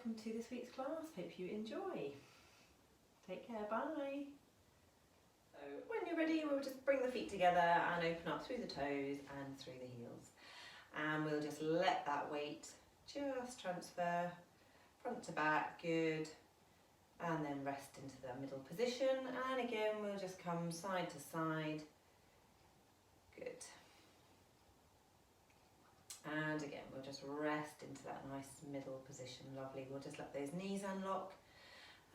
welcome to this week's class. Hope you enjoy. Take care, bye. So when you're ready, we'll just bring the feet together and open up through the toes and through the heels. And we'll just let that weight just transfer front to back, good. And then rest into the middle position. And again, we'll just come side to side, good. And again, we'll just rest into that nice middle position, lovely. We'll just let those knees unlock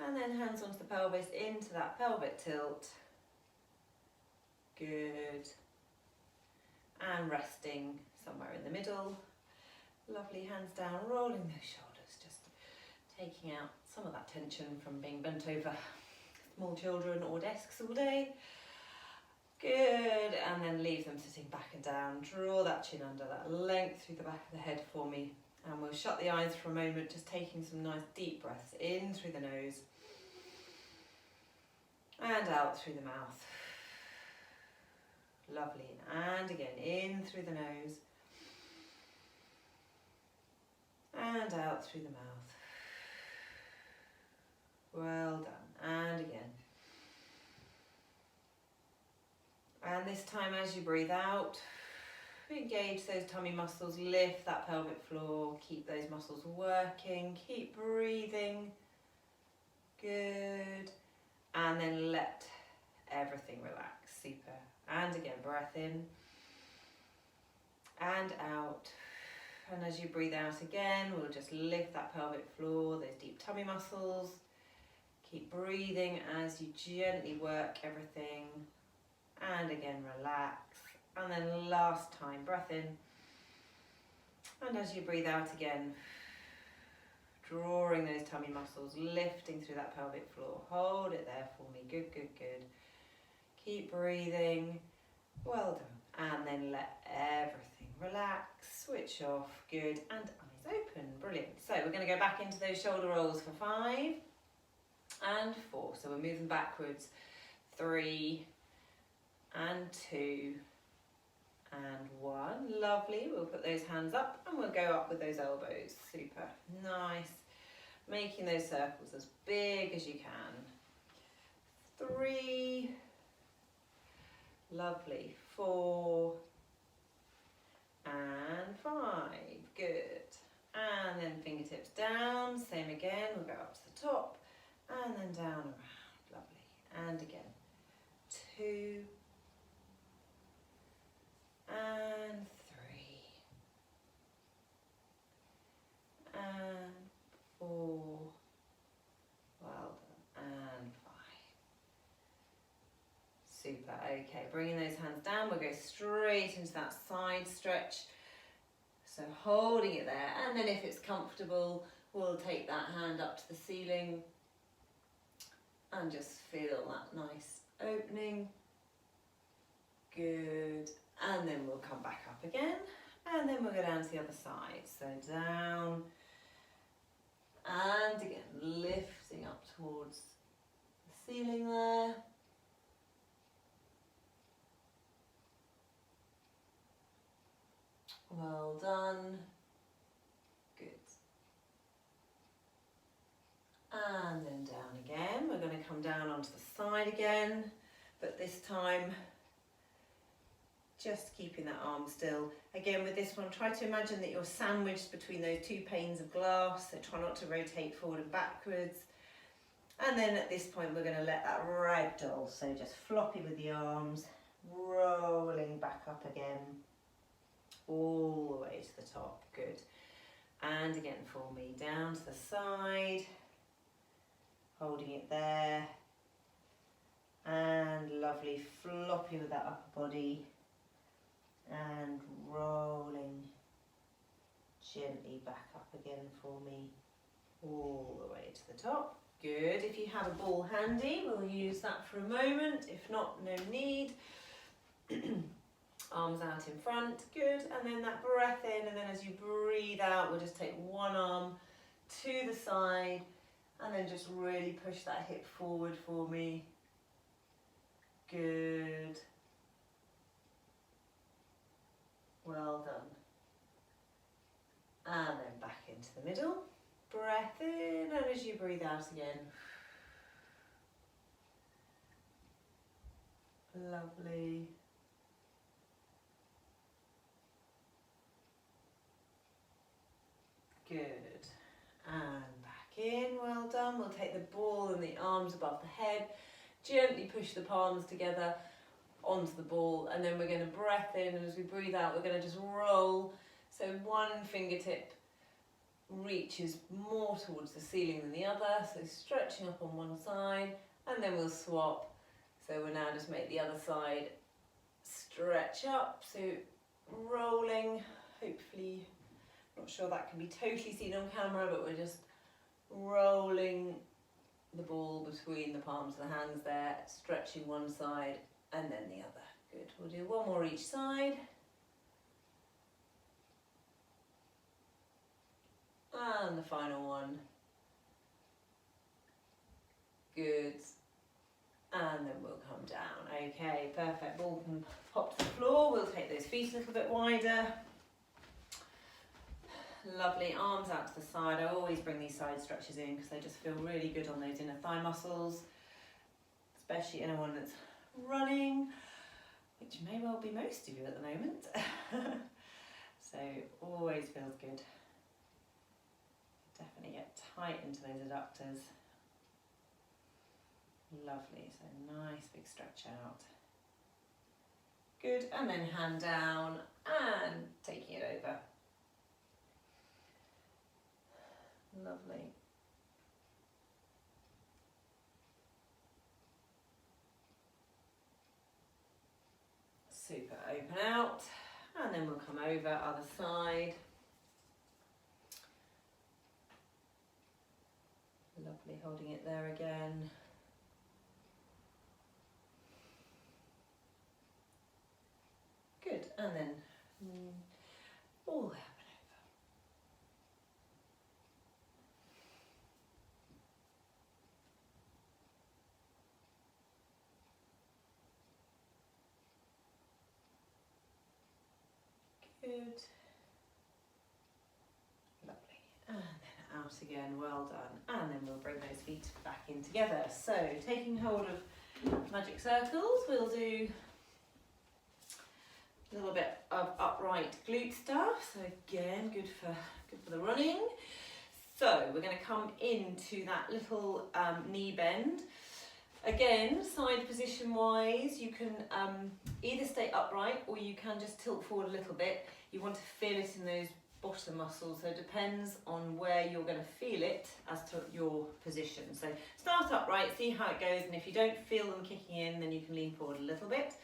and then hands onto the pelvis, into that pelvic tilt, good. And resting somewhere in the middle, lovely, hands down, rolling those shoulders, just taking out some of that tension from being bent over small children or desks all day. Good, and then leave them sitting back and down. Draw that chin under, that length through the back of the head for me. And we'll shut the eyes for a moment, just taking some nice deep breaths in through the nose and out through the mouth. Lovely, and again, in through the nose and out through the mouth. Well done, and again. And this time as you breathe out, engage those tummy muscles, lift that pelvic floor, keep those muscles working, keep breathing, good. And then let everything relax, super. And again, breath in and out. And as you breathe out again, we'll just lift that pelvic floor, those deep tummy muscles. Keep breathing as you gently work everything. And again, relax. And then last time, breath in. And as you breathe out again, drawing those tummy muscles, lifting through that pelvic floor. Hold it there for me. Good, good, good. Keep breathing. Well done. And then let everything relax. Switch off. Good. And eyes open. Brilliant. So we're going to go back into those shoulder rolls for 5 and 4. So we're moving backwards. 3 and 2 and 1. Lovely. We'll put those hands up and we'll go up with those elbows. Super. Nice. Making those circles as big as you can. 3. Lovely. 4 and 5. Good. And then fingertips down. Same again. We'll go up to the top and then down around. Lovely. And again. 2 and 3 and 4, well done, and 5. Super, okay, bringing those hands down, we'll go straight into that side stretch, so holding it there, and then if it's comfortable, we'll take that hand up to the ceiling and just feel that nice opening, good. And then we'll come back up again, and then we'll go down to the other side. So down, and again, lifting up towards the ceiling there. Well done, good. And then down again. We're going to come down onto the side again, but this time, just keeping that arm still. Again, with this one, try to imagine that you're sandwiched between those 2 panes of glass, so try not to rotate forward and backwards. And then at this point, we're going to let that ragdoll, so just floppy with the arms, rolling back up again, all the way to the top, good. And again for me, down to the side, holding it there, and lovely, floppy with that upper body, and rolling gently back up again for me, all the way to the top. Good. If you have a ball handy, we'll use that for a moment. If not, no need. Arms out in front. Good. And then that breath in, and then as you breathe out, we'll just take one arm to the side, and then just really push that hip forward for me. Good. Well done. And then back into the middle. breath in, and as you breathe out again. Lovely. Good. And back in, well done. We'll take the ball and the arms above the head. Gently push the palms together onto the ball, and then we're going to breath in, and as we breathe out we're going to just roll. So one fingertip reaches more towards the ceiling than the other, so stretching up on one side, and then we'll swap. So we'll now just make the other side stretch up, so rolling, hopefully, not sure that can be totally seen on camera, but we're just rolling the ball between the palms of the hands there, stretching one side and then the other. Good, we'll do one more each side. And the final one. Good. And then we'll come down. Okay, perfect. Ball can pop to the floor. We'll take those feet a little bit wider. Lovely, arms out to the side. I always bring these side stretches in because they just feel really good on those inner thigh muscles, especially anyone that's running, which may well be most of you at the moment. So always feels good. Definitely get tight into those adductors. Lovely, so nice big stretch out. Good, and then hand down and taking it over. Lovely. Super, open out, and then we'll come over, other side. Lovely, holding it there again. Good, and then all the way up and over. Good. Lovely, and then out again, well done. And then we'll bring those feet back in together. So taking hold of magic circles, we'll do a little bit of upright glute stuff. So again, good for the running. So we're going to come into that little knee bend. Again, side position wise, you can either stay upright or you can just tilt forward a little bit. You want to feel it in those bottom muscles, so it depends on where you're going to feel it as to your position. So start upright, see how it goes, and if you don't feel them kicking in, then you can lean forward a little bit.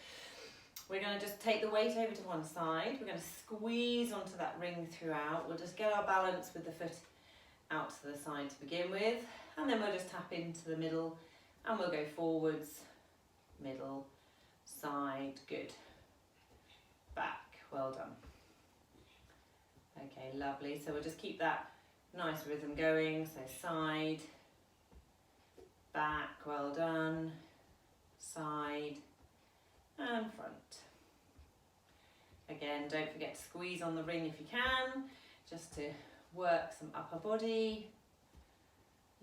We're going to just take the weight over to one side. We're going to squeeze onto that ring throughout. We'll just get our balance with the foot out to the side to begin with, and then we'll just tap into the middle, and we'll go forwards, middle, side, good, back, well done. Okay, lovely, so we'll just keep that nice rhythm going, so side, back, well done, side, and front. Again, don't forget to squeeze on the ring if you can, just to work some upper body.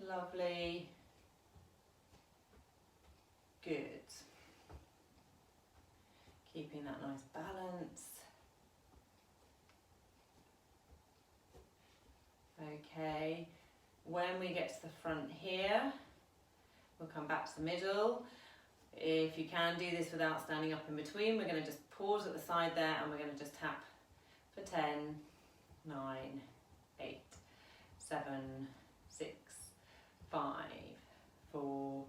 Lovely. Good. Keeping that nice balance. Okay, when we get to the front here, we'll come back to the middle. If you can do this without standing up in between, we're going to just pause at the side there, and we're going to just tap for 10, 9, 8, 7, 6, 5, 4,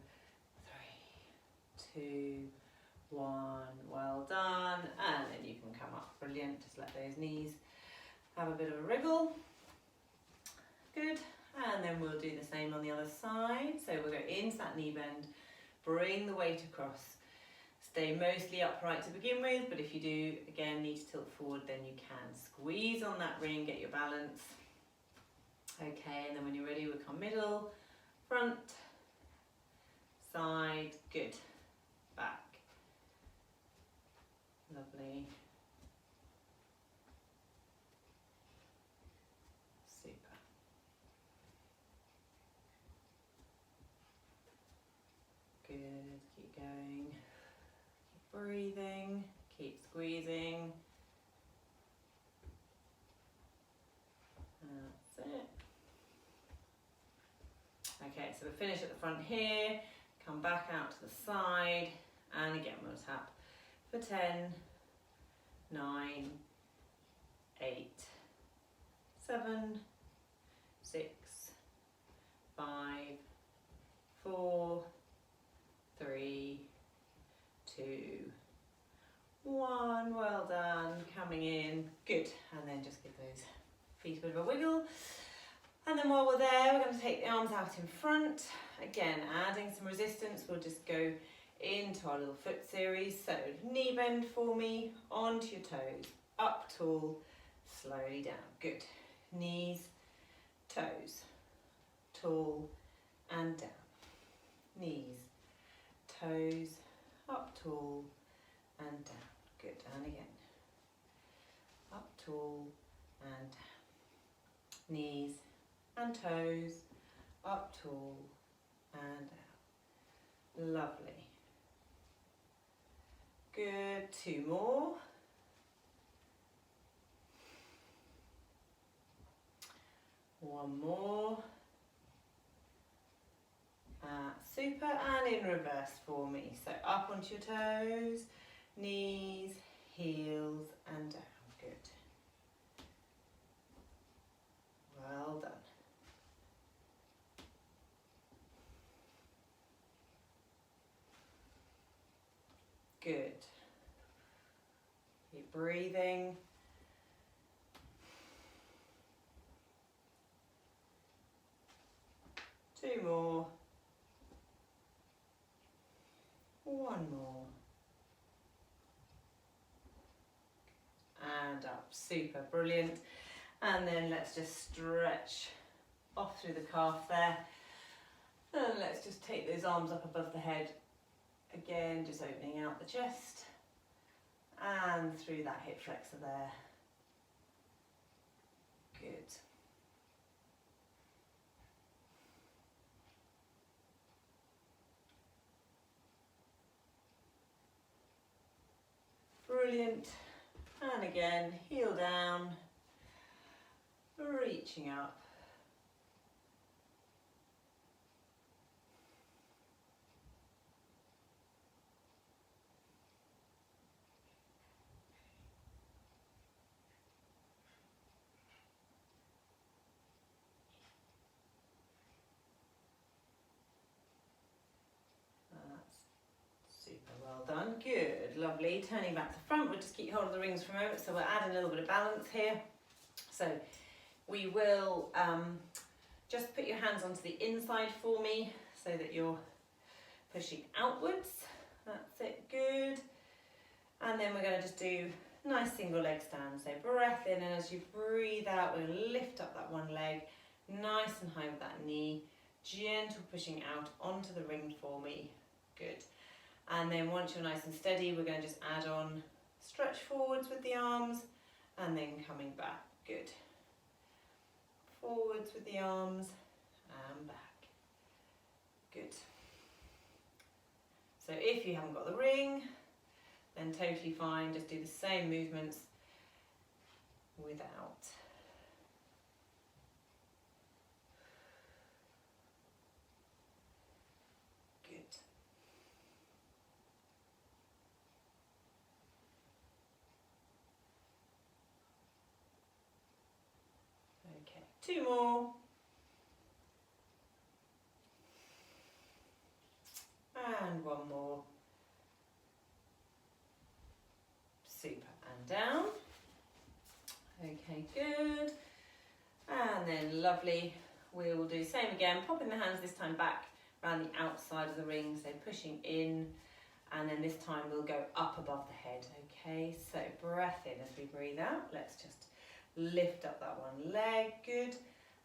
3, 2, 1, well done, and then you can come up, brilliant, just let those knees have a bit of a wriggle, good, and then we'll do the same on the other side, so we'll go into that knee bend, bring the weight across, stay mostly upright to begin with, but if you do, again, need to tilt forward, then you can squeeze on that ring, get your balance, okay, and then when you're ready, we'll come middle, front, side, good, back, lovely, super, breathing, keep squeezing. That's it. Okay, so we'll finish at the front here, come back out to the side, and again we'll tap for 10, 9, 8, 7, 6, 5, 4, 3, 2, 1. Well done. Coming in. Good. And then just give those feet a bit of a wiggle. And then while we're there, we're going to take the arms out in front. Again, adding some resistance. We'll just go into our little foot series. So knee bend for me, onto your toes, up tall, slowly down. Good. Knees, toes, tall and down. Knees, toes, up tall and down. Good. And again. Up tall and down. Knees and toes, up tall and down. Lovely. Good. 2 more. One more. Super, and in reverse for me. So up onto your toes, knees, heels and down. Good. Well done. Good. Keep breathing. Two more. One more. And up. Super, brilliant. And then let's just stretch off through the calf there. And let's just take those arms up above the head. Again, just opening out the chest. And through that hip flexor there. Good. Brilliant. And again, heel down, reaching up. Well done, good, lovely. Turning back to front, we'll just keep hold of the rings for a moment, so we'll add a little bit of balance here. So we will just put your hands onto the inside for me so that you're pushing outwards. That's it, good. And then we're going to just do nice single leg stand. So breath in, and as you breathe out, we're going to lift up that one leg, nice and high with that knee, gentle pushing out onto the ring for me, good. And then once you're nice and steady, we're going to just add on stretch forwards with the arms and then coming back. Good. Forwards with the arms and back. Good. So if you haven't got the ring, then totally fine. Just do the same movements without. Two more. And one more. Super, and down. Okay, good. And then lovely. We will do the same again, popping the hands this time back around the outside of the ring, so pushing in, and then this time we'll go up above the head. Okay, so breath in as we breathe out. Let's just lift up that one leg, good.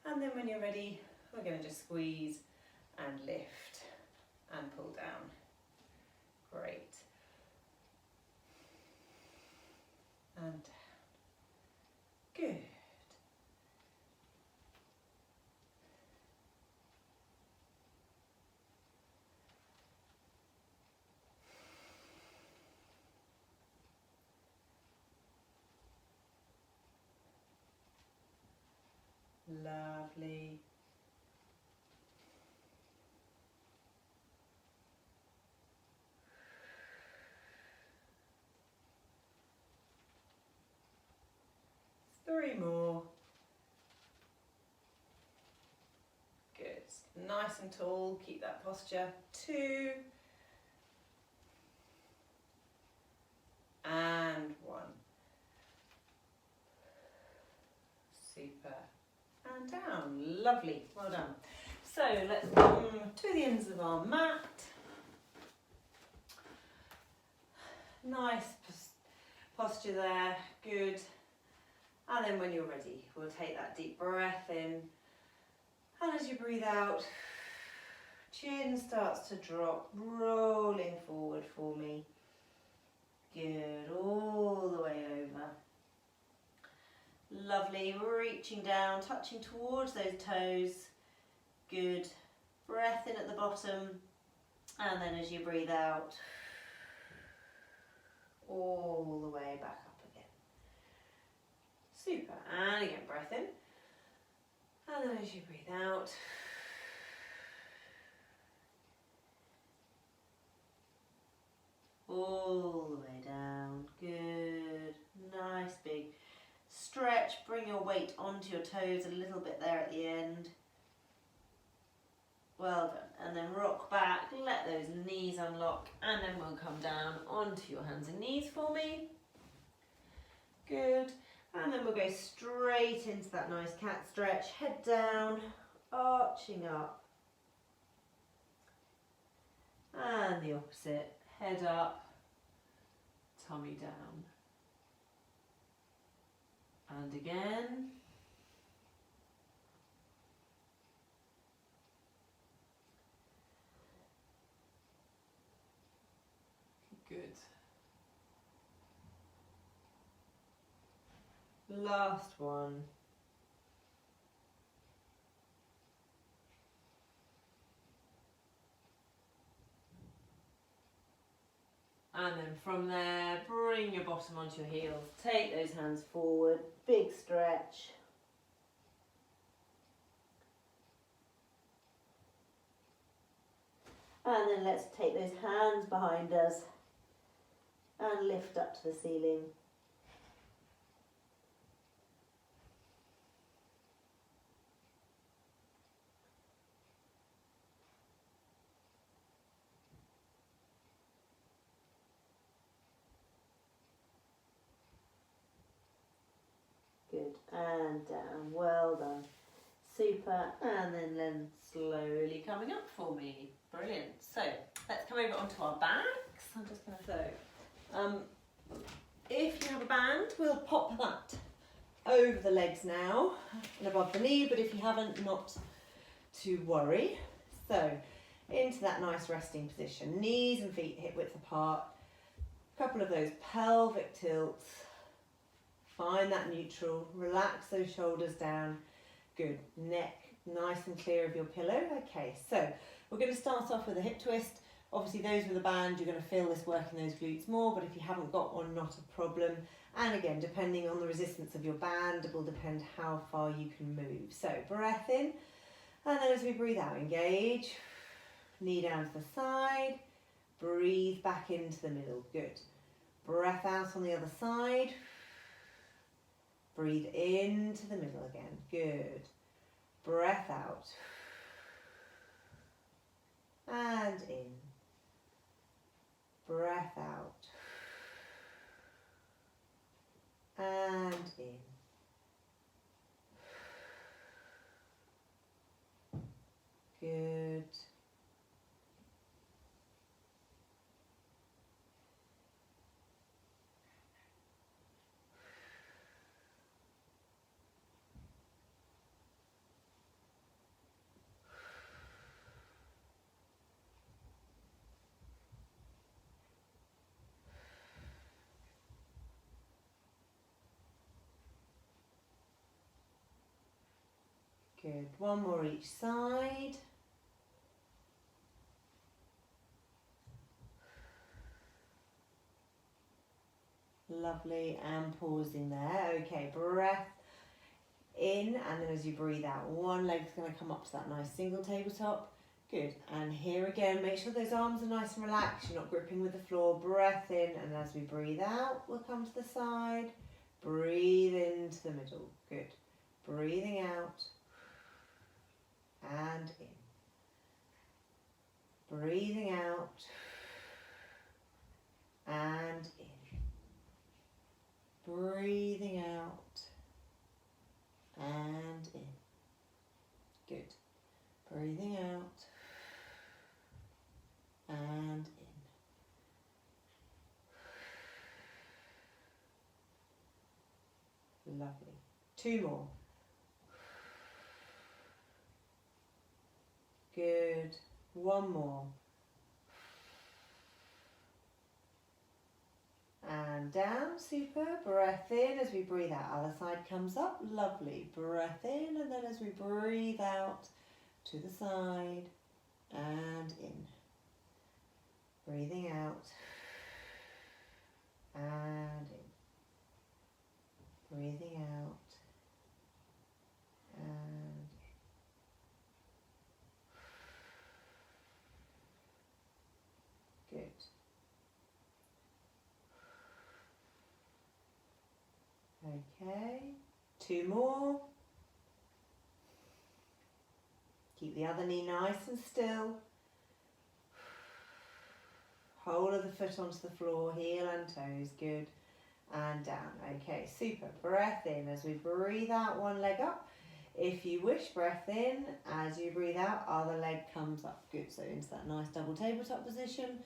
And then when you're ready, we're going to just squeeze and lift and pull down. Great. And down. Good. Lovely. Three more. Good. Nice and tall. Keep that posture. 2. And 1. Super. And down. Lovely. Well done. So let's come to the ends of our mat. Nice posture there. Good. And then when you're ready, we'll take that deep breath in. And as you breathe out, chin starts to drop, rolling forward for me. Good, all the way over. Lovely, reaching down, touching towards those toes. Good, breath in at the bottom. And then as you breathe out, all the way back up again. Super, and again, breath in. And then as you breathe out, all the way down. Good, nice big stretch. Bring your weight onto your toes a little bit there at the end. Well done. And then rock back, let those knees unlock, and then we'll come down onto your hands and knees for me. Good. And then we'll go straight into that nice cat stretch. Head down, arching up. And the opposite. Head up, tummy down. And again. Good. Last one. And then from there, bring your bottom onto your heels. Take those hands forward, big stretch. And then let's take those hands behind us and lift up to the ceiling. Good, and down, well done. Super, and then slowly coming up for me. Brilliant. So let's come over onto our backs. I'm just going to if you have a band, we'll pop that over the legs now and above the knee, but if you haven't, not to worry. So into that nice resting position, knees and feet hip width apart, a couple of those pelvic tilts. Find that neutral, relax those shoulders down. Good, neck nice and clear of your pillow. Okay, so we're going to start off with a hip twist. Obviously those with a band, you're going to feel this working those glutes more, but if you haven't got one, not a problem. And again, depending on the resistance of your band, it will depend how far you can move. So breath in, and then as we breathe out, engage. Knee down to the side, breathe back into the middle. Good. Breath out on the other side. Breathe into the middle again. Good. Breath out. And in. Breath out. And in. Good. Good. One more each side. Lovely, and pausing there. Okay, breath in, and then as you breathe out, one leg's going to come up to that nice single tabletop. Good. And here again, make sure those arms are nice and relaxed. You're not gripping with the floor. Breath in, and as we breathe out, we'll come to the side. Breathe into the middle. Good. Breathing out and in. Breathing out and in. Breathing out and in. Good. Breathing out and in. Lovely. 2 more. Good. 1 more. And down, super. Breath in as we breathe out. Other side comes up. Lovely. Breath in, and then as we breathe out to the side and in. Breathing out and in. Breathing out and in. Good. Okay, 2 more. Keep the other knee nice and still. Whole of the foot onto the floor, heel and toes, good. And down, okay, super. Breath in as we breathe out, one leg up. If you wish, breath in. As you breathe out, other leg comes up, good. So into that nice double tabletop position.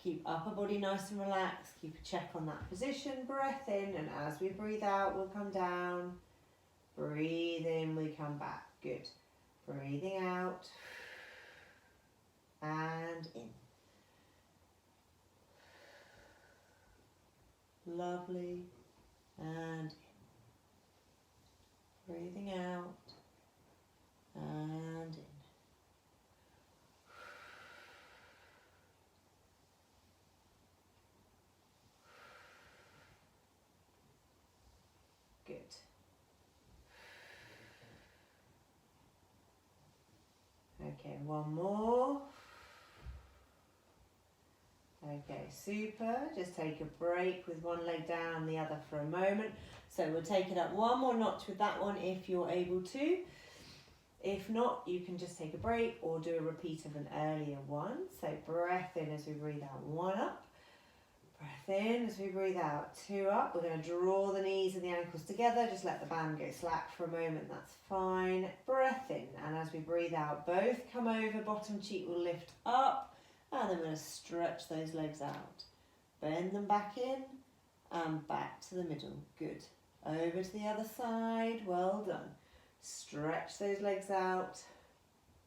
Keep upper body nice and relaxed. Keep a check on that position. Breath in, and as we breathe out, we'll come down. Breathe in, we come back. Good. Breathing out and in. Lovely. And in. Breathing out and in. Good. Okay, 1 more. Okay, super. Just take a break with one leg down, the other for a moment. So we'll take it up 1 more notch with that one if you're able to. If not, you can just take a break or do a repeat of an earlier one. So breath in as we breathe out, 1 up. Breath in as we breathe out, 2 up. We're going to draw the knees and the ankles together. Just let the band go slack for a moment, that's fine. Breath in, and as we breathe out, both come over, bottom cheek will lift up, and then we're going to stretch those legs out. Bend them back in, and back to the middle, good. Over to the other side, well done. Stretch those legs out,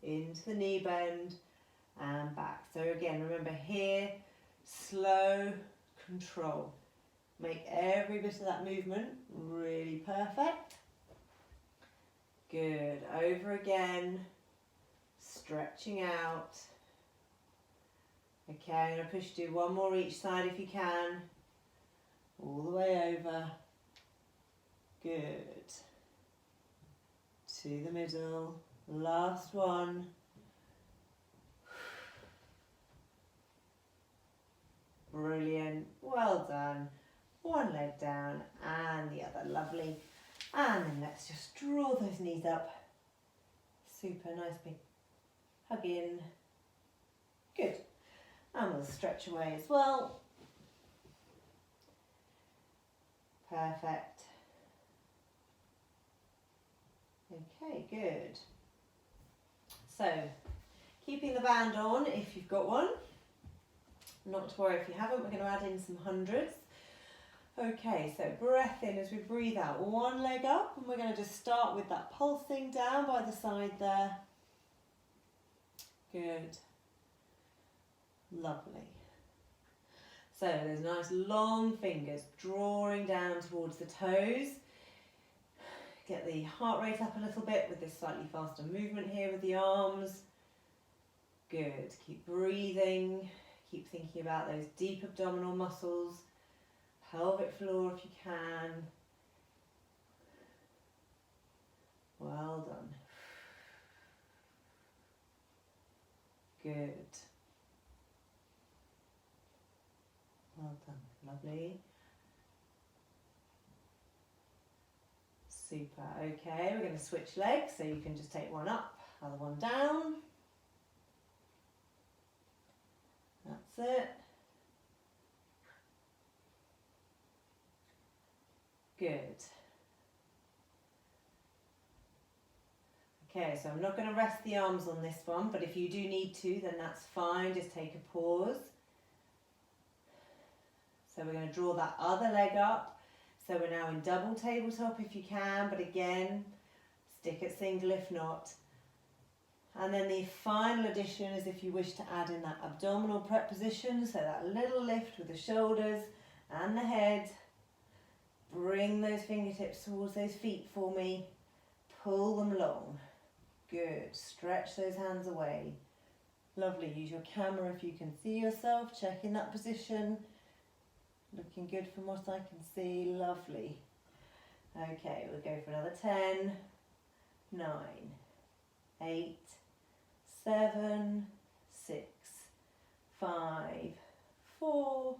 into the knee bend, and back. So again, remember here, slow control. Make every bit of that movement really perfect. Good. Over again. Stretching out. Okay, I'm going to push do 1 more each side if you can. All the way over. Good. To the middle. Last one. Brilliant, well done. 1 leg down and the other, lovely. And then let's just draw those knees up. Super, nice big hug in. Good. And we'll stretch away as well. Perfect. Okay, good. So, keeping the band on if you've got one. Not to worry if you haven't, we're going to add in some hundreds. Okay, so breath in as we breathe out, 1 leg up, and we're going to just start with that pulsing down by the side there. Good. Lovely. So there's nice long fingers drawing down towards the toes. Get the heart rate up a little bit with this slightly faster movement here with the arms. Good. Keep breathing. Keep thinking about those deep abdominal muscles, pelvic floor if you can. Well done. Good. Well done. Lovely. Super. Okay, we're going to switch legs, so you can just take one up, other one down. That's it. Good. Okay, so I'm not going to rest the arms on this one, but if you do need to, then that's fine. Just take a pause. So we're going to draw that other leg up. So we're now in double tabletop if you can, but again, stick at single if not. And then the final addition is if you wish to add in that abdominal prep position, so that little lift with the shoulders and the head. Bring those fingertips towards those feet for me. Pull them long. Good. Stretch those hands away. Lovely. Use your camera if you can see yourself. Check in that position. Looking good from what I can see. Lovely. Okay, we'll go for another 10, 9, 8, 7, 6, 5, 4,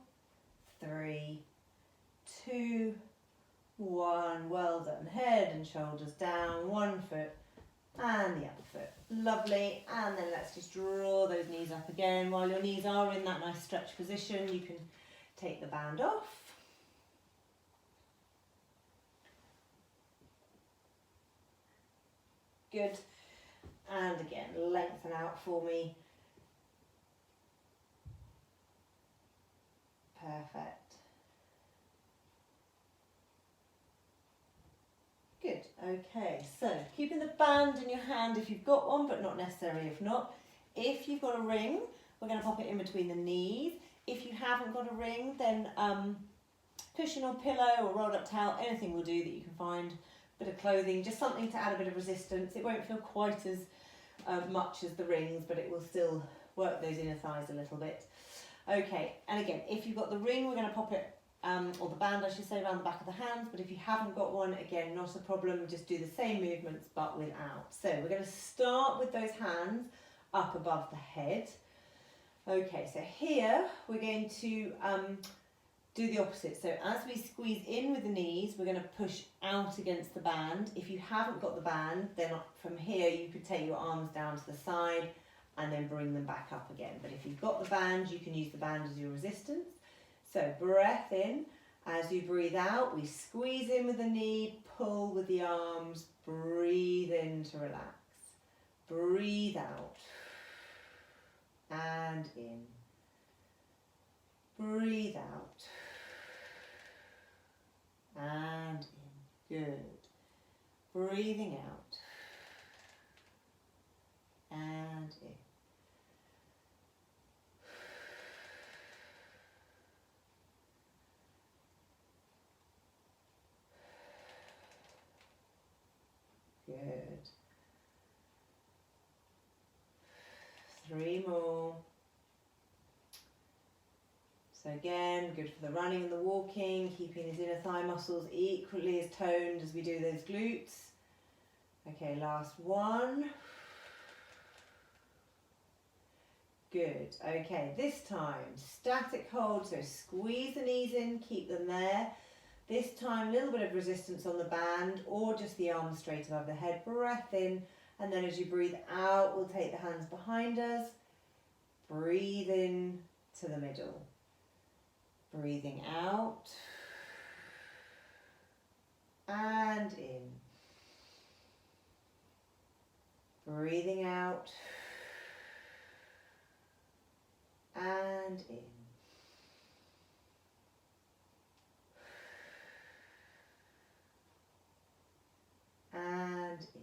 3, 2, 1. Well done. Head and shoulders down. One foot and the other foot. Lovely. And then let's just draw those knees up again. While your knees are in that nice stretch position, you can take the band off. Good. And again, lengthen out for me. Perfect. Good. Okay, so keeping the band in your hand if you've got one, but not necessarily if not. If you've got a ring, we're going to pop it in between the knees. If you haven't got a ring, then cushion or pillow or rolled up towel, anything will do that you can find. A bit of clothing, just something to add a bit of resistance. It won't feel quite as much as the rings, but it will still work those inner thighs a little bit. Okay, and again, if you've got the ring, we're going to pop it, or the band I should say, around the back of the hands, but if you haven't got one, again, not a problem, just do the same movements but without. So we're going to start with those hands up above the head. Okay, so here we're going to do the opposite. So as we squeeze in with the knees, we're going to push out against the band. If you haven't got the band, then from here you could take your arms down to the side and then bring them back up again. But if you've got the band, you can use the band as your resistance. So breath in. As you breathe out, we squeeze in with the knee, pull with the arms, breathe in to relax. Breathe out. And in. Breathe out. And in. Good. Breathing out. And in. Good. 3 more. So again, good for the running and the walking, keeping these inner thigh muscles equally as toned as we do those glutes. Okay, last one. Good. Okay, this time, static hold, so squeeze the knees in, keep them there. This time, a little bit of resistance on the band or just the arms straight above the head. Breath in, and then as you breathe out, we'll take the hands behind us. Breathe in to the middle. Breathing out and in. Breathing out and in. And in.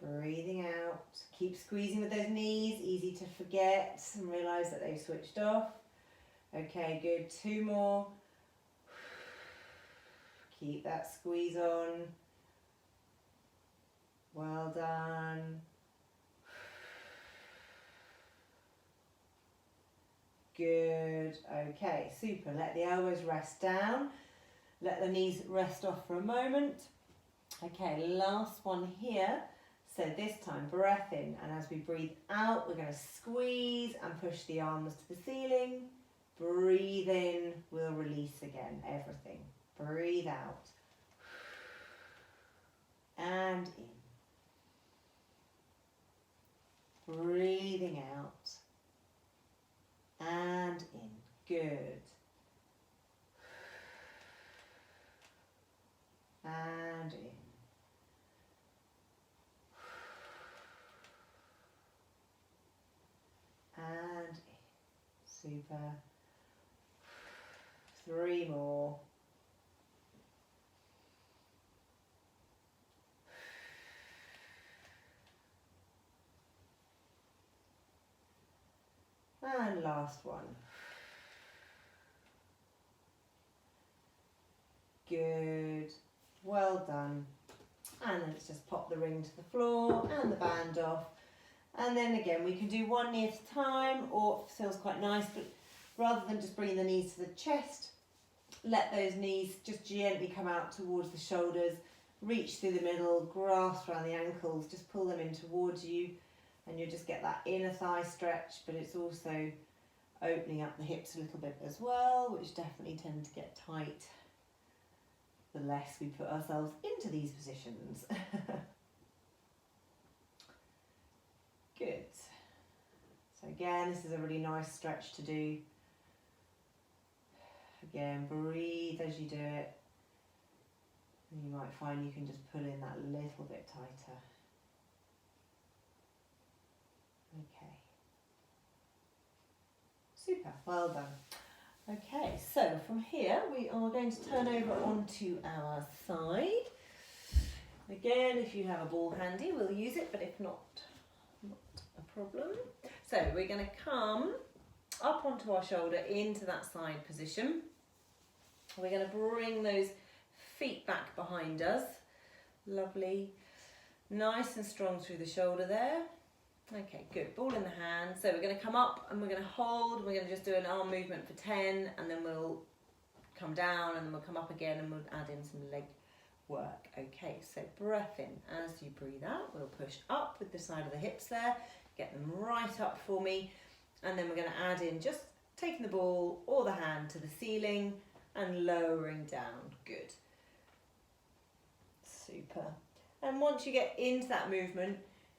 Breathing out. Keep squeezing with those knees. Easy to forget and realise that they've switched off. Okay, good. 2 more. Keep that squeeze on. Well done. Good. Okay, super. Let the elbows rest down. Let the knees rest off for a moment. Okay, last one here. So this time, breath in, and as we breathe out, we're going to squeeze and push the arms to the ceiling. Breathe in, we'll release again, everything. Breathe out. And in. Breathing out. And in. Good. And in. And in. Super. 3 more. And last one. Good. Well done. And then let's just pop the ring to the floor and the band off. And then again, we can do one knee at a time, or if it feels quite nice, but rather than just bringing the knees to the chest, let those knees just gently come out towards the shoulders, reach through the middle, grasp around the ankles, just pull them in towards you, and you'll just get that inner thigh stretch, but it's also opening up the hips a little bit as well, which definitely tend to get tight the less we put ourselves into these positions. Good. So again, this is a really nice stretch to do. Again, breathe as you do it. And you might find you can just pull in that little bit tighter. Okay. Super, well done. Okay, so from here we are going to turn over onto our side. Again, if you have a ball handy, we'll use it, but if not a problem. So we're going to come up onto our shoulder into that side position. We're going to bring those feet back behind us. Lovely. Nice and strong through the shoulder there. Okay, good. Ball in the hand. So we're going to come up and we're going to hold. We're going to just do an arm movement for 10, and then we'll come down, and then we'll come up again, and we'll add in some leg work. Okay, so breath in. As you breathe out, we'll push up with the side of the hips there. Get them right up for me. And then we're going to add in just taking the ball or the hand to the ceiling and lowering down. Good. Super. And once you get into that movement,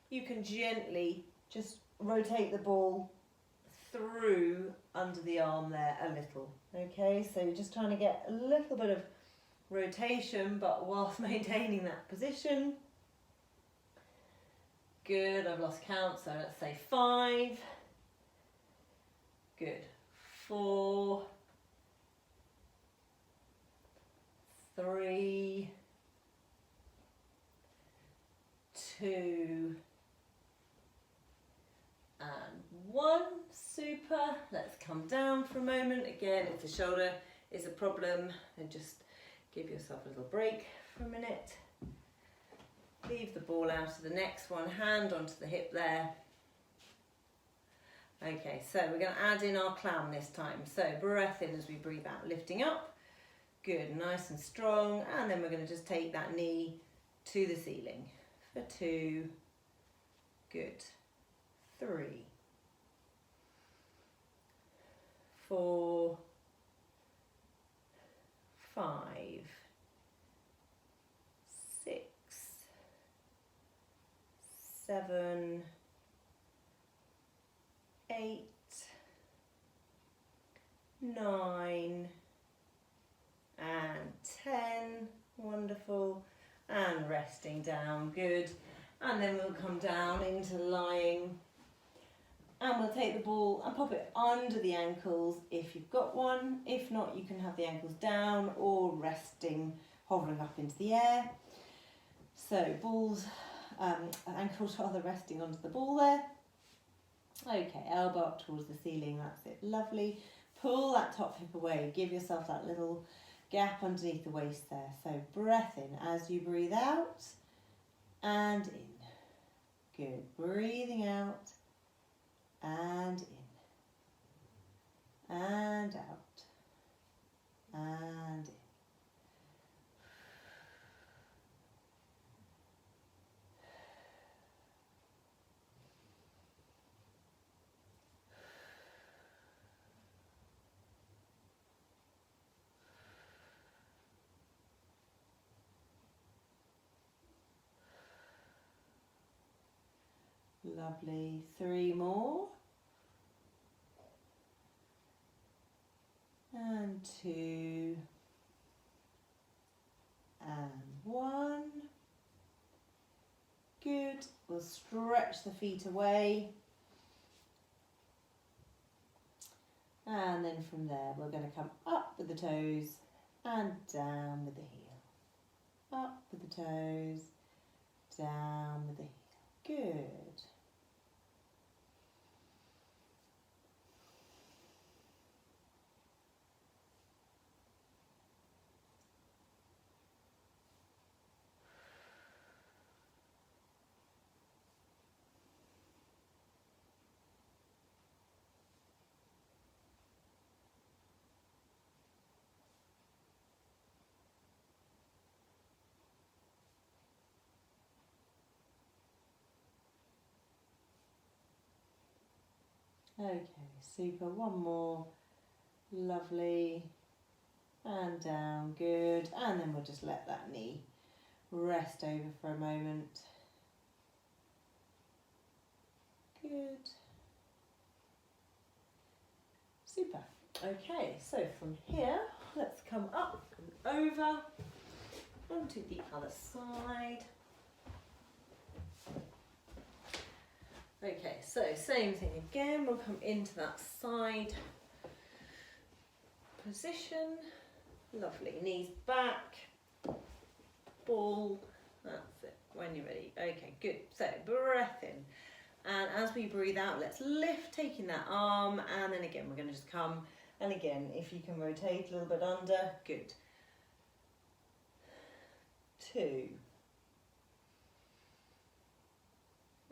you can gently just rotate the ball through under the arm there a little. Okay, so you're just trying to get a little bit of rotation, but whilst maintaining that position. Good, I've lost count, so let's say 5. Good. 4, 3, 2, and 1. Super. Let's come down for a moment. Again, if the shoulder is a problem, then just give yourself a little break for a minute. Leave the ball out of the next one, hand onto the hip there. Okay, so we're going to add in our clown this time. So breath in as we breathe out, lifting up. Good, nice and strong. And then we're going to just take that knee to the ceiling for 2. Good. 3, 4, 5, 6, 7, 8, 9, and 10. Wonderful. And resting down. Good. And then we'll come down into lying, and we'll take the ball and pop it under the ankles if you've got one. If not, you can have the ankles down or resting, hovering up into the air. So balls, ankles rather resting onto the ball there. Okay, elbow up towards the ceiling, that's it, lovely. Pull that top hip away, give yourself that little gap underneath the waist there. So breath in as you breathe out, and in. Good, breathing out, and in, and out, and in. Lovely. 3 more. And 2. And 1. Good. We'll stretch the feet away. And then from there, we're going to come up with the toes and down with the heel. Up with the toes, down with the heel. Good. Okay, super. 1 more. Lovely. And down. Good. And then we'll just let that knee rest over for a moment. Good. Super. Okay, so from here, let's come up and over onto the other side. Okay, so same thing again, we'll come into that side position. Lovely, knees back, ball, that's it, when you're ready. Okay, good, so breath in. And as we breathe out, let's lift, taking that arm, and then again, we're gonna just come, and again, if you can rotate a little bit under, good. 2.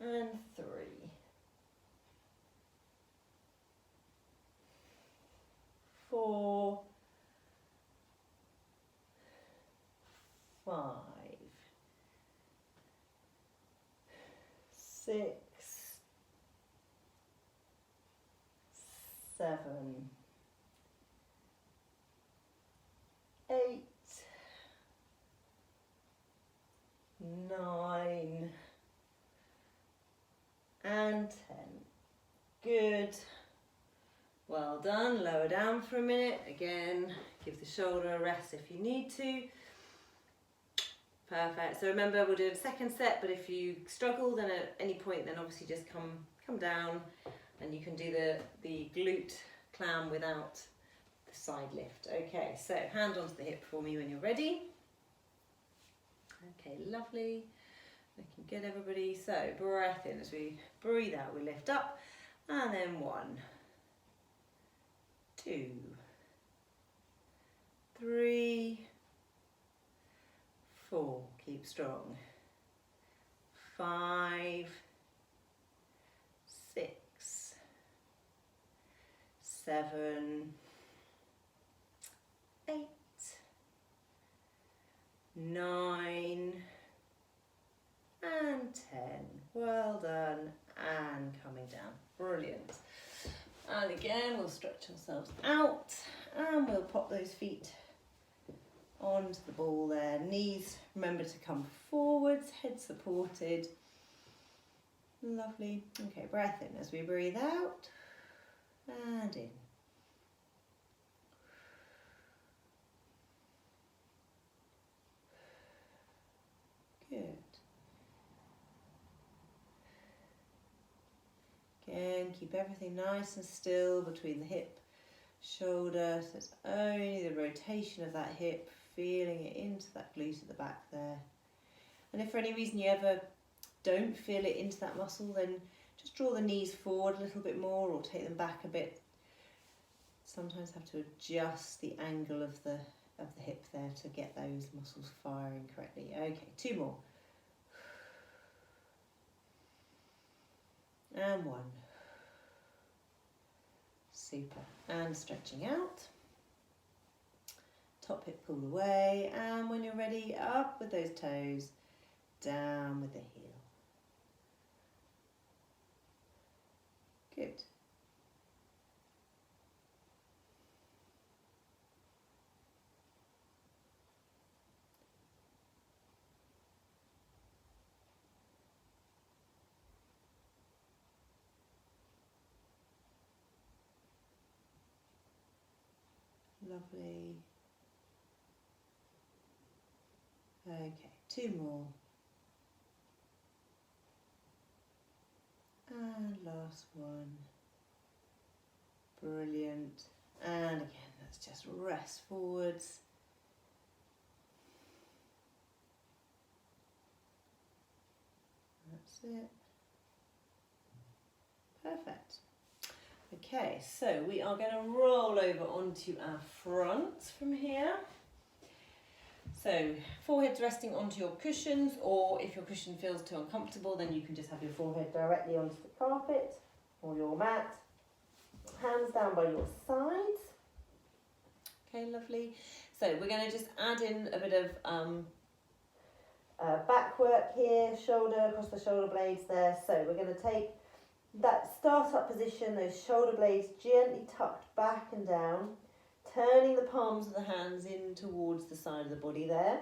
And 3. 4. 5. 6. 7. 8. 9. And 10. Good. Well done. Lower down for a minute. Again, give the shoulder a rest if you need to. Perfect. So remember, we'll do a second set, but if you struggle, then at any point, then obviously just come down, and you can do the glute clam without the side lift. Okay, so hand onto the hip for me when you're ready. Okay, lovely. Looking good, everybody. So breath in as we breathe out, we lift up, and then 1, 2, 3, 4, keep strong, 5, 6, 7, 8, 9, and 10. Well done, and coming down. Brilliant. And again, we'll stretch ourselves out, and we'll pop those feet onto the ball there. Knees, remember to come forwards, head supported. Lovely. Okay, breath in as we breathe out, and in. Good. Again, keep everything nice and still between the hip, shoulder, so it's only the rotation of that hip, feeling it into that glute at the back there. And if for any reason you ever don't feel it into that muscle, then just draw the knees forward a little bit more or take them back a bit. Sometimes have to adjust the angle of the hip there to get those muscles firing correctly. Okay, 2 more. And 1. Super. And stretching out. Top hip pulled away, and when you're ready, up with those toes, down with the heel. Good. Lovely. Okay, 2 more. And last one. Brilliant. And again, let's just rest forwards. That's it. Perfect. Okay, so we are going to roll over onto our front from here. So forehead's resting onto your cushions, or if your cushion feels too uncomfortable, then you can just have your forehead directly onto the carpet or your mat. Hands down by your sides. Okay, lovely. So we're going to just add in a bit of back work here, shoulder, across the shoulder blades there. So we're going to take that start-up position, those shoulder blades gently tucked back and down, turning the palms of the hands in towards the side of the body there.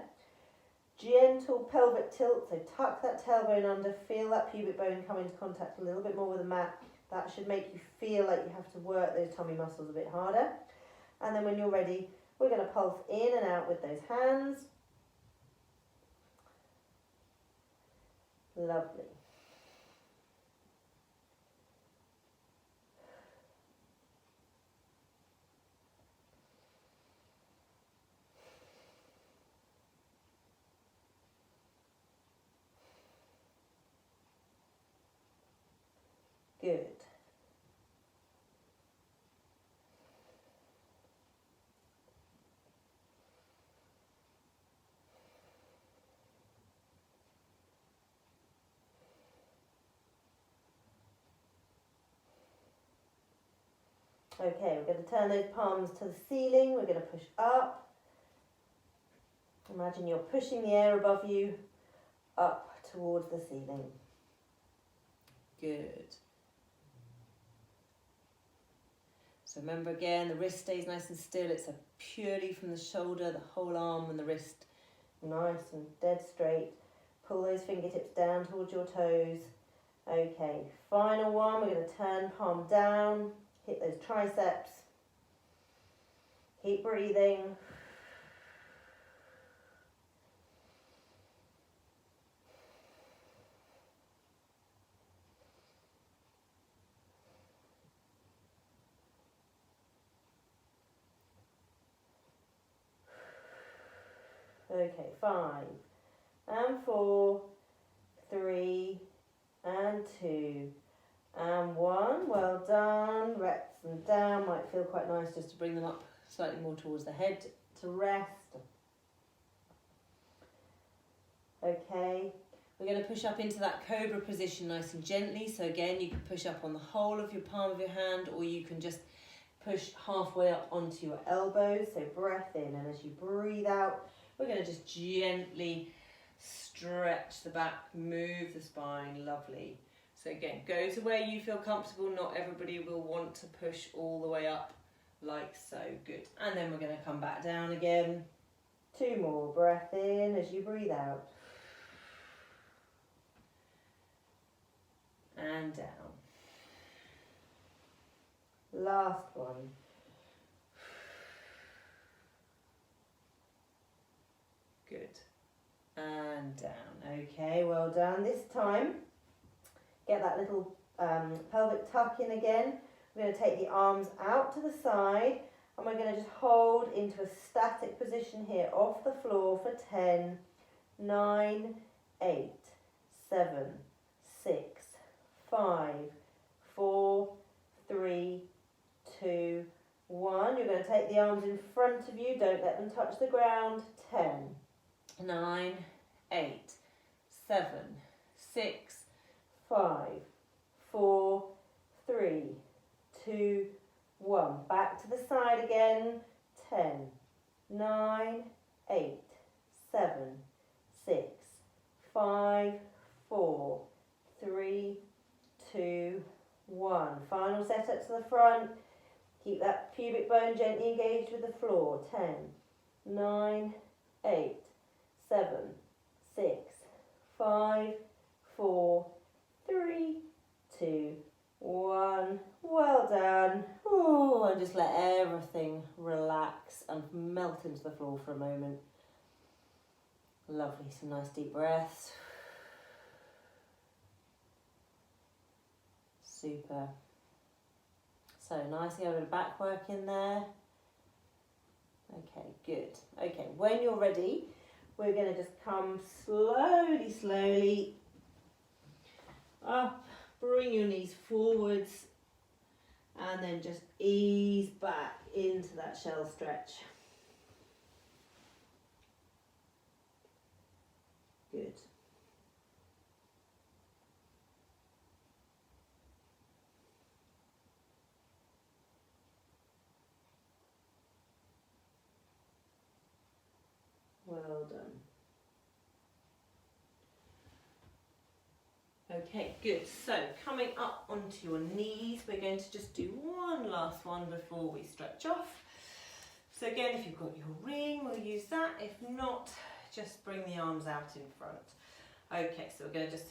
Gentle pelvic tilt, so tuck that tailbone under, feel that pubic bone come into contact a little bit more with the mat. That should make you feel like you have to work those tummy muscles a bit harder. And then when you're ready, we're going to pulse in and out with those hands. Lovely. Good. Okay, we're going to turn those palms to the ceiling. We're going to push up. Imagine you're pushing the air above you up towards the ceiling. Good. So remember again, the wrist stays nice and still. It's a purely from the shoulder, the whole arm and the wrist nice and dead straight. Pull those fingertips down towards your toes. Okay, final one. We're going to turn palm down, hit those triceps. Keep breathing. Okay, 5 and 4, 3 and 2 and 1. Well done. Reps them down. Might feel quite nice just to bring them up slightly more towards the head to rest. Okay, we're going to push up into that cobra position nice and gently. So again, you can push up on the whole of your palm of your hand, or you can just push halfway up onto your elbows. So breath in, and as you breathe out, we're going to just gently stretch the back, move the spine. Lovely. So again, go to where you feel comfortable. Not everybody will want to push all the way up like so. Good. And then we're going to come back down again. 2 more. Breath in as you breathe out. And down. Last one. Good. And down. Okay, well done. This time, get that little pelvic tuck in again. We're going to take the arms out to the side, and we're going to just hold into a static position here off the floor for 10, 9, 8, 7, 6, 5, 4, 3, 2, 1. You're going to take the arms in front of you. Don't let them touch the ground. 10, 9, 8, 7, 6, 5, 4, 3, 2, 1. Back to the side again. 10, 9, 8, 7, 6, 5, 4, 3, 2, 1. Final set up to the front. Keep that pubic bone gently engaged with the floor. 10, 9, 8, 7, 6, 5, 4, 3, 2, 1. Well done. Oh, and just let everything relax melt into the floor for a moment. Lovely, some nice deep breaths. Super. So nicely over the back work in there. Okay, good. Okay, when you're ready, we're going to just come slowly, slowly up, bring your knees forwards, and then just ease back into that shell stretch. Good. Well done. Okay, good. So coming up onto your knees, we're going to just do one last one before we stretch off. So again, if you've got your ring, we'll use that. If not, just bring the arms out in front. Okay, so we're going to just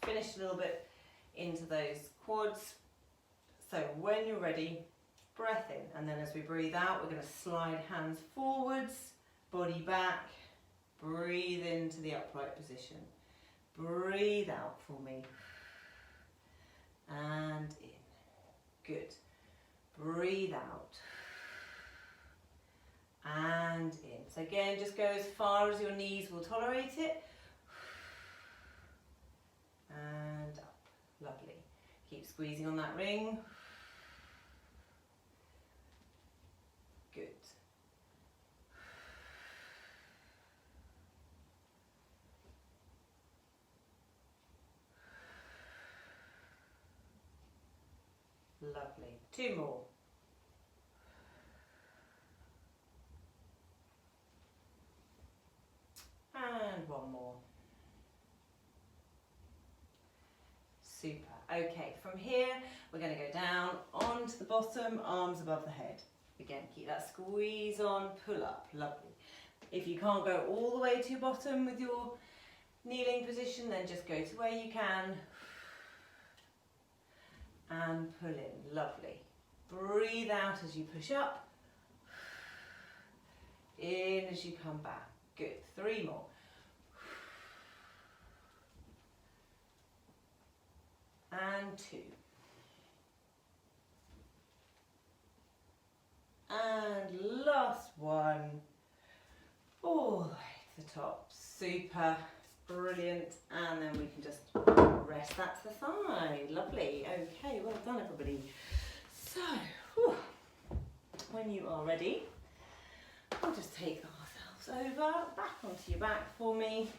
finish a little bit into those quads. So when you're ready, breath in, and then as we breathe out, we're going to slide hands forwards, body back, breathe into the upright position. Breathe out for me. And in. Good. Breathe out. And in. So again, just go as far as your knees will tolerate it. And up. Lovely. Keep squeezing on that ring. Good. Lovely. Two more. And one more. Super. Okay, from here we're going to go down onto the bottom, arms above the head. Again, keep that squeeze on, pull up. Lovely. If you can't go all the way to bottom with your kneeling position, then just go to where you can. And pull in. Lovely. Breathe out as you push up. In as you come back. Good. Three more. And two. And last one. All the way to the top. Super. Brilliant. And then we can just rest that to the side. Lovely. Okay, well done everybody. So, whew, when you are ready, we'll just take ourselves over, back onto your back for me.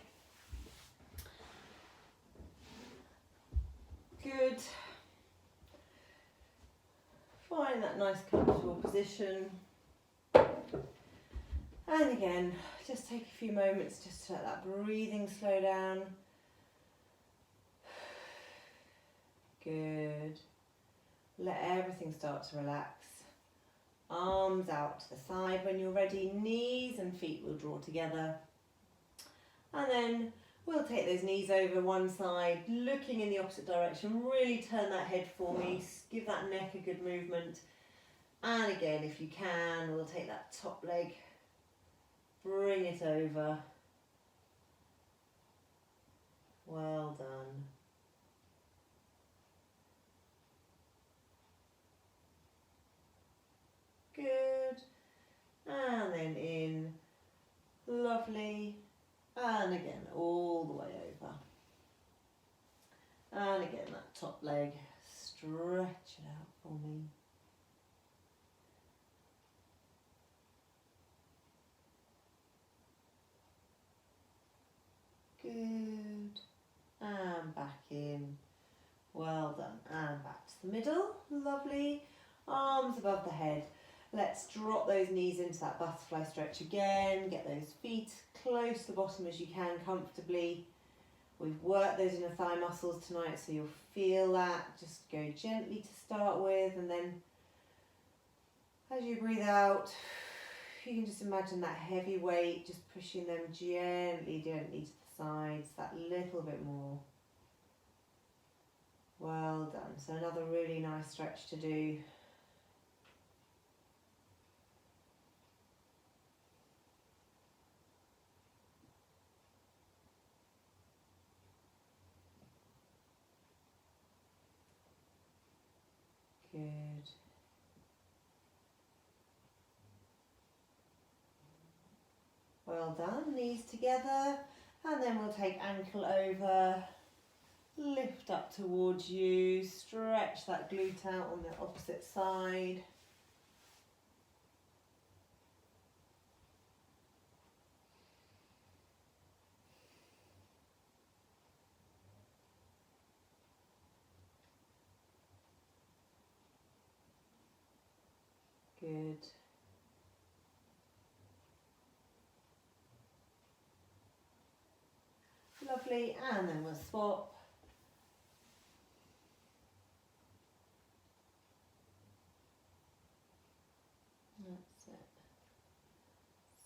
Good. Find that nice comfortable position. And again, just take a few moments just to let that breathing slow down. Good. Let everything start to relax. Arms out to the side when you're ready. Knees and feet will draw together. And then we'll take those knees over one side, looking in the opposite direction. Really turn that head for me. Give that neck a good movement. And again, if you can, we'll take that top leg, bring it over. Well done. Good. And then in. Lovely. And again, all the way over. And again, that top leg, stretch it out for me. Good. And back in. Well done. And back to the middle. Lovely. Arms above the head. Let's drop those knees into that butterfly stretch again. Get those feet close to the bottom as you can comfortably. We've worked those inner thigh muscles tonight, so you'll feel that. Just go gently to start with, and then as you breathe out, you can just imagine that heavy weight, just pushing them gently, gently to the sides, that little bit more. Well done. So another really nice stretch to do. Good. Well done, knees together, and then we'll take ankle over, lift up towards you, stretch that glute out on the opposite side. Good. Lovely, and then we'll swap. That's it.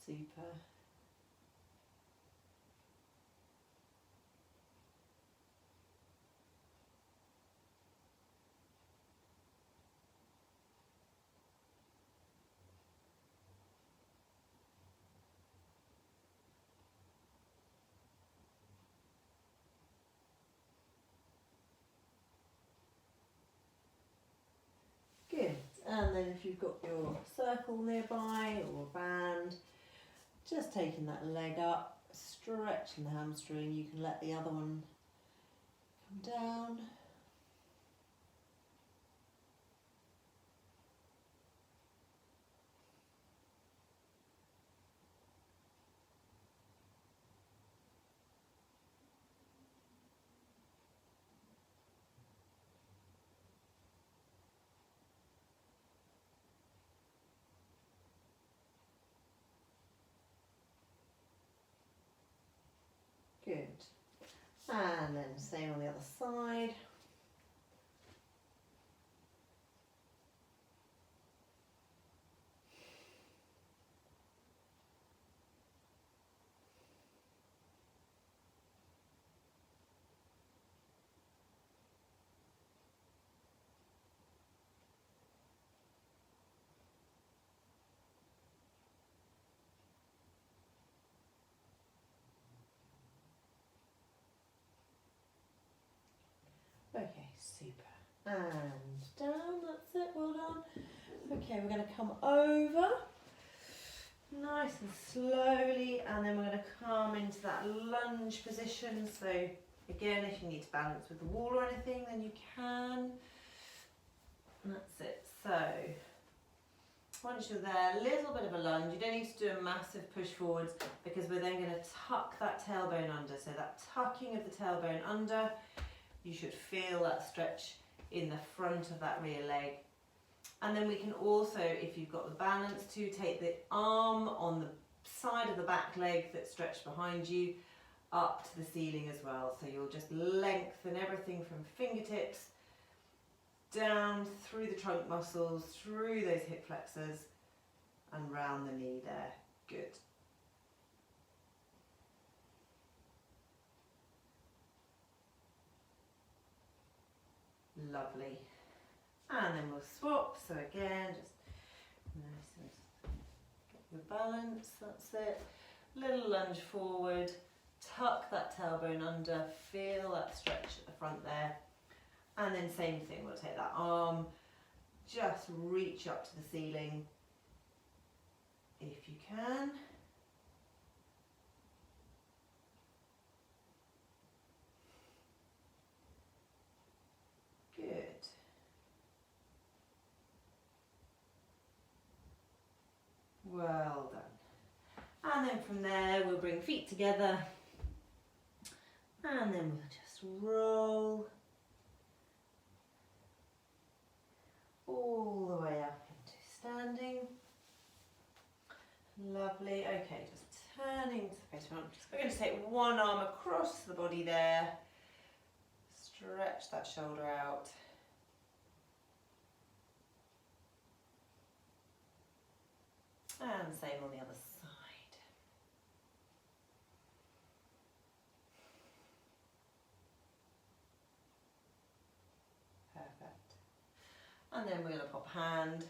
Super. Good. And then if you've got your circle nearby or band, just taking that leg up, stretching the hamstring. You can let the other one come down. Good. And then same on the other side. Okay, super. And down, that's it, well done. Okay, we're going to come over, nice and slowly, and then we're going to come into that lunge position. So again, if you need to balance with the wall or anything, then you can. And that's it. So once you're there, a little bit of a lunge. You don't need to do a massive push forwards because we're then going to tuck that tailbone under. So that tucking of the tailbone under, you should feel that stretch in the front of that rear leg. And then we can also, if you've got the balance, to take the arm on the side of the back leg that's stretched behind you up to the ceiling as well. So you'll just lengthen everything from fingertips down through the trunk muscles, through those hip flexors and round the knee there. Good. Lovely. And then we'll swap. So again, just nice and get your balance. That's it. Little lunge forward. Tuck that tailbone under. Feel that stretch at the front there. And then same thing. We'll take that arm. Just reach up to the ceiling if you can. Good. Well done. And then from there we'll bring feet together and then we'll just roll all the way up into standing. Lovely. Okay, just turning to the face front. We're going to take one arm across the body there. Stretch that shoulder out. And same on the other side. Perfect. And then we're going to pop a hand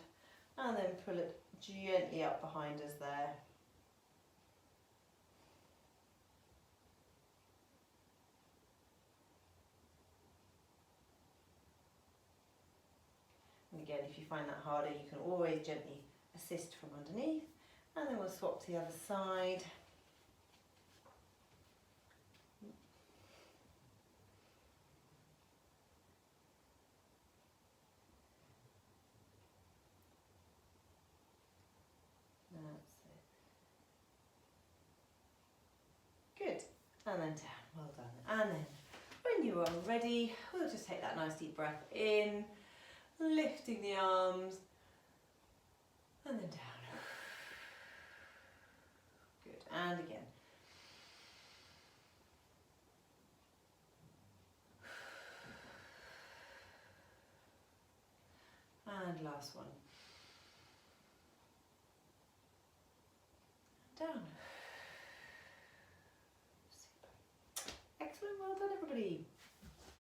and then pull it gently up behind us there. And again, if you find that harder, you can always gently assist from underneath. And then we'll swap to the other side. Good, and then down, well done. And then when you are ready, we'll just take that nice deep breath in, lifting the arms, and then down. Good, and again. And last one. Down. Super. Excellent, well done everybody.